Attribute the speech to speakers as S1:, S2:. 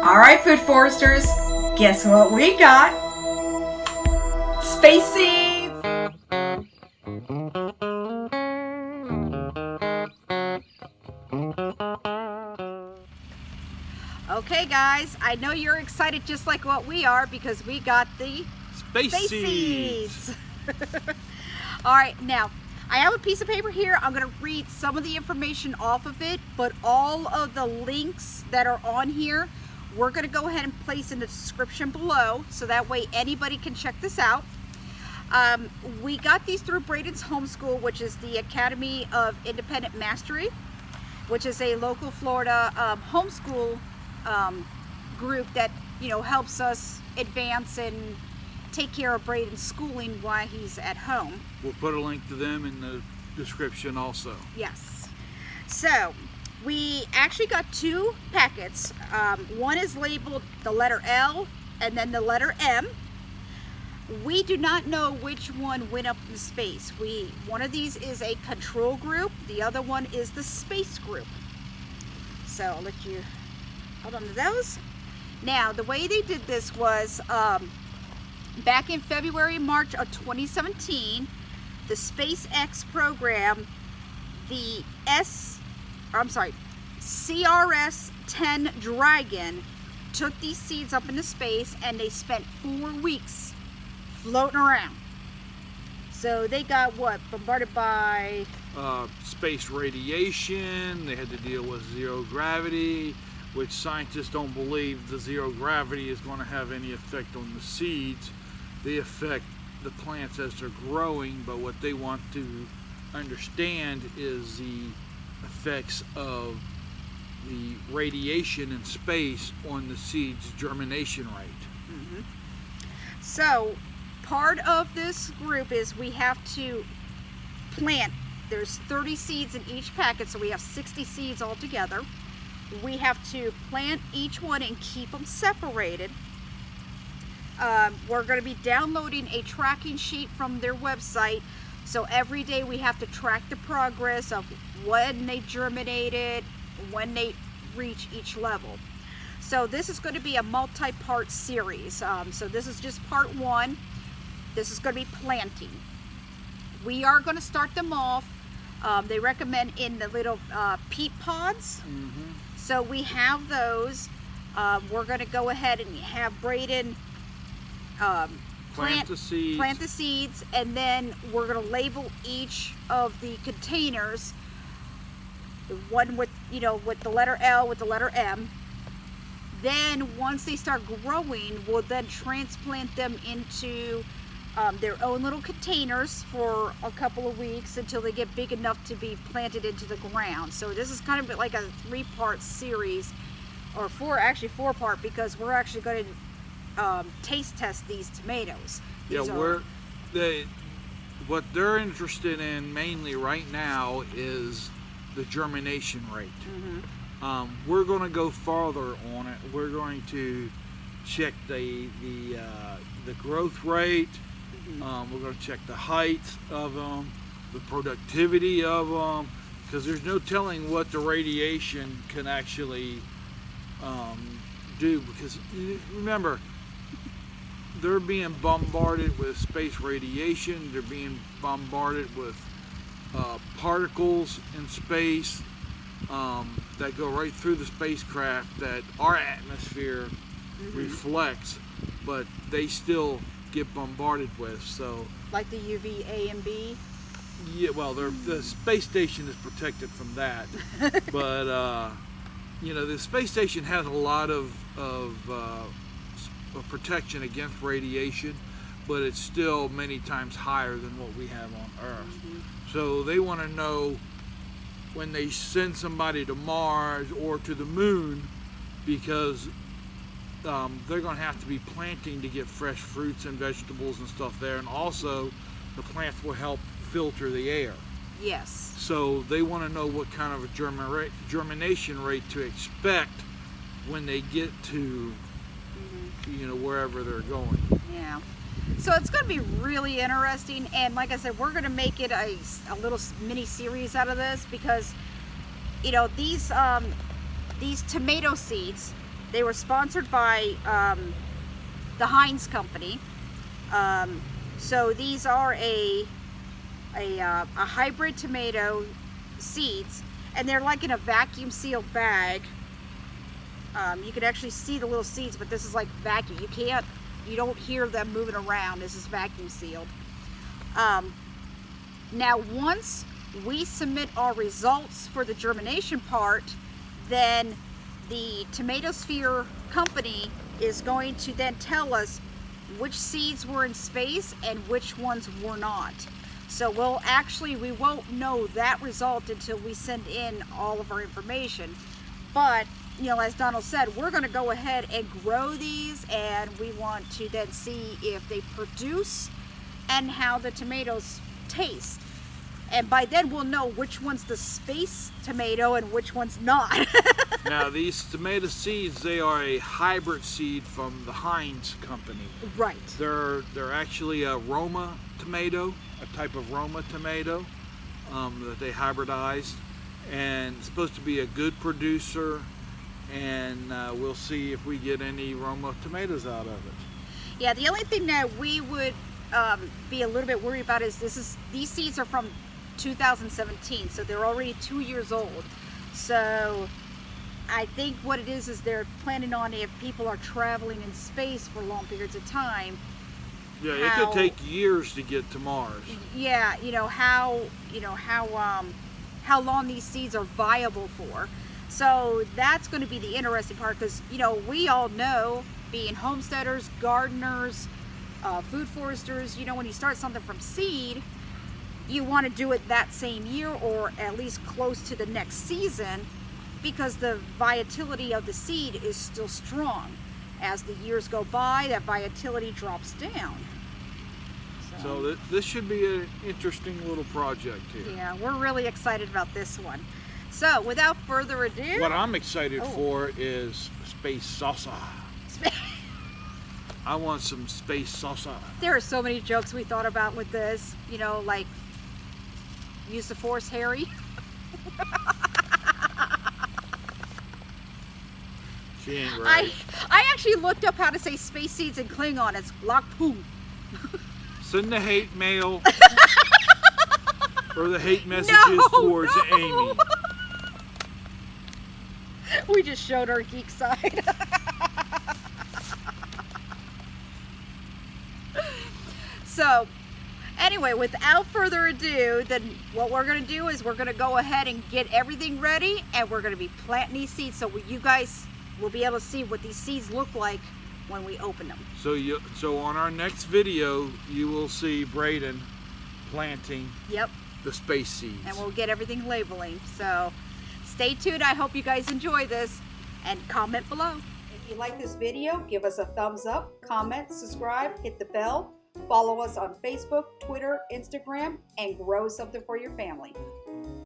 S1: All right, food foresters, guess what we got? Space seeds!
S2: Okay guys, I know you're excited just like what we are because we got the
S3: Space seeds.
S2: All right, now I have a piece of paper here. I'm going to read some of the information off of it, but all of the links that are on here, we're going to go ahead and place in the description below, so that way anybody can check this out. We got these through Braden's Homeschool, which is the Academy of Independent Mastery, which is a local Florida homeschool group that, you know, helps us advance and take care of Braden's schooling while he's at home.
S3: We'll put a link to them in the description also.
S2: Yes. So we actually got two packets. One is labeled the letter L and then the letter M. We do not know which one went up in space. One of these is a control group. The other one is the space group. So I'll let you hold on to those. Now, the way they did this was back in February, March of 2017, the SpaceX program, the CRS-10 Dragon took these seeds up into space, and they spent 4 weeks floating around. So they got what? Bombarded by
S3: space radiation. They had to deal with zero gravity, which scientists don't believe the zero gravity is going to have any effect on the seeds. They affect the plants as they're growing, but what they want to understand is the effects of the radiation in space on the seed's germination rate.
S2: Mm-hmm. So part of this group is we have to plant. There's 30 seeds in each packet, so we have 60 seeds altogether. We have to plant each one and keep them separated. We're going to be downloading a tracking sheet from their website, so every day we have to track the progress of when they germinated, when they reach each level. So this is going to be a multi-part series. So this is just part one. This is going to be planting. We are going to start them off. They recommend in the little peat pods.
S3: Mm-hmm.
S2: So we have those. We're going to go ahead and have Braden
S3: Plant the
S2: seeds, and then we're going to label each of the containers. The one with, you know, with the letter L, with the letter M. Then once they start growing, we'll then transplant them into their own little containers for a couple of weeks until they get big enough to be planted into the ground. So this is kind of like a 3-part series, or four-part, because we're actually going to taste test these tomatoes.
S3: What they're interested in mainly right now is the germination rate.
S2: Mm-hmm.
S3: We're going to go farther on it. We're going to check the growth rate. We're going to check the height of them, the productivity of them, because there's no telling what the radiation can actually do. Because remember, they're being bombarded with space radiation. They're being bombarded with particles in space that go right through the spacecraft that our atmosphere reflects, but they still get bombarded with. So
S2: like the UVA and B.
S3: Yeah, well, the space station is protected from that, but you know, the space station has a lot of protection against radiation, but it's still many times higher than what we have on Earth.
S2: Mm-hmm.
S3: So they want to know when they send somebody to Mars or to the moon, because they're going to have to be planting to get fresh fruits and vegetables and stuff there, and also the plants will help filter the air.
S2: Yes.
S3: So they want to know what kind of a germination rate to expect when they get to you know, wherever they're going.
S2: Yeah. So it's going to be really interesting, and like I said, we're going to make it a little mini series out of this, because you know, these tomato seeds, They were sponsored by the Heinz company. So these are a hybrid tomato seeds, and they're like in a vacuum sealed bag. You can actually see the little seeds, but this is like vacuum. You don't hear them moving around. This is vacuum sealed. Now, once we submit our results for the germination part, then the Tomatosphere company is going to then tell us which seeds were in space and which ones were not. So we won't know that result until we send in all of our information. But, you know, as Donald said, we're going to go ahead and grow these, and we want to then see if they produce and how the tomatoes taste. And by then we'll know which one's the space tomato and which one's not.
S3: Now, these tomato seeds, they are a hybrid seed from the Heinz company.
S2: Right.
S3: They're actually a Roma tomato, a type of Roma tomato that they hybridized, and it's supposed to be a good producer, and we'll see if we get any Roma tomatoes out of it.
S2: Yeah, the only thing that we would be a little bit worried about is these seeds are from 2017, so they're already 2 years old. So I think what it is they're planning on, if people are traveling in space for long periods of time.
S3: Yeah, it could take years to get to Mars.
S2: Yeah, how long these seeds are viable for. So that's going to be the interesting part, because we all know, being homesteaders, gardeners, food foresters, when you start something from seed, you want to do it that same year or at least close to the next season, because the vitality of the seed is still strong. As the years go by, that vitality drops down.
S3: So this should be an interesting little project here.
S2: Yeah, we're really excited about this one. So without further ado,
S3: what I'm excited for is space salsa. I want some space salsa.
S2: There are so many jokes we thought about with this, like use the force, Harry.
S3: She ain't right.
S2: I actually looked up how to say space seeds in Klingon. It's lakpu.
S3: Send the hate mail or the hate messages towards Amy.
S2: We just showed our geek side. So anyway, without further ado, then what we're going to do is we're going to go ahead and get everything ready, and we're going to be planting these seeds, so you guys will be able to see what these seeds look like when we open them.
S3: So on our next video, you will see Braden planting the space seeds.
S2: And we'll get everything labeling. So stay tuned. I hope you guys enjoy this, and comment below. If you like this video, give us a thumbs up, comment, subscribe, hit the bell. Follow us on Facebook, Twitter, Instagram, and grow something for your family.